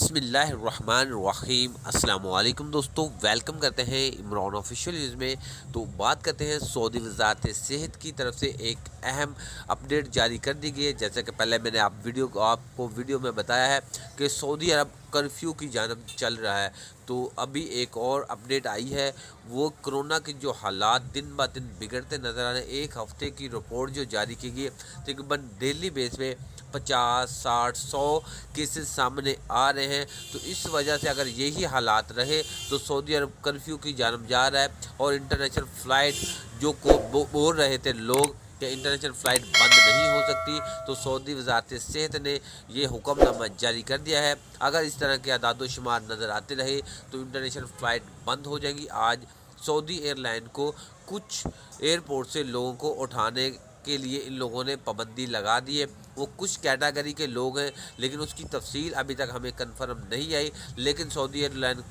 बिस्मिल्लाहिर्रहमानिर्रहीम। अस्सलाम वालेकुम दोस्तों, वेलकम करते हैं इमरान ऑफिशियल न्यूज़ में। तो बात करते हैं सऊदी वज़ारत सेहत की तरफ से एक अहम अपडेट जारी कर दी गई है। जैसा कि पहले मैंने आपको वीडियो में बताया है कि सऊदी अरब कर्फ्यू की जानब चल रहा है। तो अभी एक और अपडेट आई है, वो कोरोना के जो हालात दिन ब दिन बिगड़ते नज़र आ रहे हैं। एक हफ़्ते की रिपोर्ट जो जारी की गई है, तकरीबन डेली बेस पे 50, 60, 100 केसेस सामने आ रहे हैं। तो इस वजह से अगर यही हालात रहे तो सऊदी अरब कर्फ्यू की जानब जा रहा है और इंटरनेशनल फ़्लाइट जो को बोल रहे थे लोग कि इंटरनेशनल फ़्लाइट बंद नहीं हो सकती, तो सऊदी वज़ारत सेहत ने ये हुक्मनामा जारी कर दिया है। अगर इस तरह के अदाद-ओ-शुमार नज़र आते रहे तो इंटरनेशनल फ़्लाइट बंद हो जाएंगी। आज सऊदी एयरलाइन को कुछ एयरपोर्ट से लोगों को उठाने के लिए इन लोगों ने पाबंदी लगा दी है। वो कुछ कैटेगरी के लोग हैं, लेकिन उसकी तफसील अभी तक हमें कन्फर्म नहीं आई। लेकिन सऊदी एयरलाइन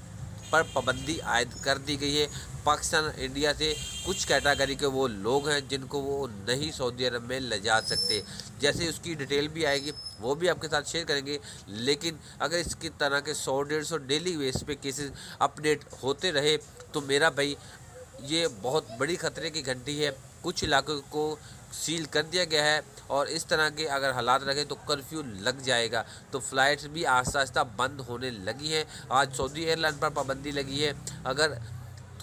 पर पाबंदी आयद कर दी गई है। पाकिस्तान इंडिया से कुछ कैटेगरी के वो लोग हैं जिनको वो नहीं सऊदी अरब में ले जा सकते। जैसे उसकी डिटेल भी आएगी वो भी आपके साथ शेयर करेंगे। लेकिन अगर इसकी तरह के 100-150 डेली बेस पे केसेस अपडेट होते रहे तो मेरा भाई ये बहुत बड़ी ख़तरे की घंटी है। कुछ इलाकों को सील कर दिया गया है और इस तरह के अगर हालात रहे तो कर्फ्यू लग जाएगा। तो फ़्लाइट्स भी आहिस्ता आहिस्ता बंद होने लगी हैं। आज सऊदी एयरलाइन पर पाबंदी लगी है। अगर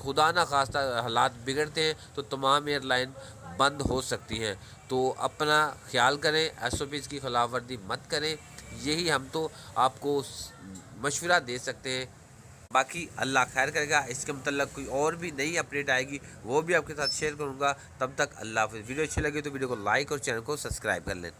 खुदा ना खास्ता हालात बिगड़ते हैं तो तमाम एयरलाइन बंद हो सकती हैं। तो अपना ख्याल करें, SOPs की खिलाफ वर्जी मत करें। यही हम तो आपको मशवरा दे सकते हैं। बाकी अल्लाह खैर करेगा। इसके मतलब कोई और भी नई अपडेट आएगी वो भी आपके साथ शेयर करूंगा। तब तक अल्लाह हाफ़िज़। वीडियो अच्छी लगी तो वीडियो को लाइक और चैनल को सब्सक्राइब कर लेते हैं।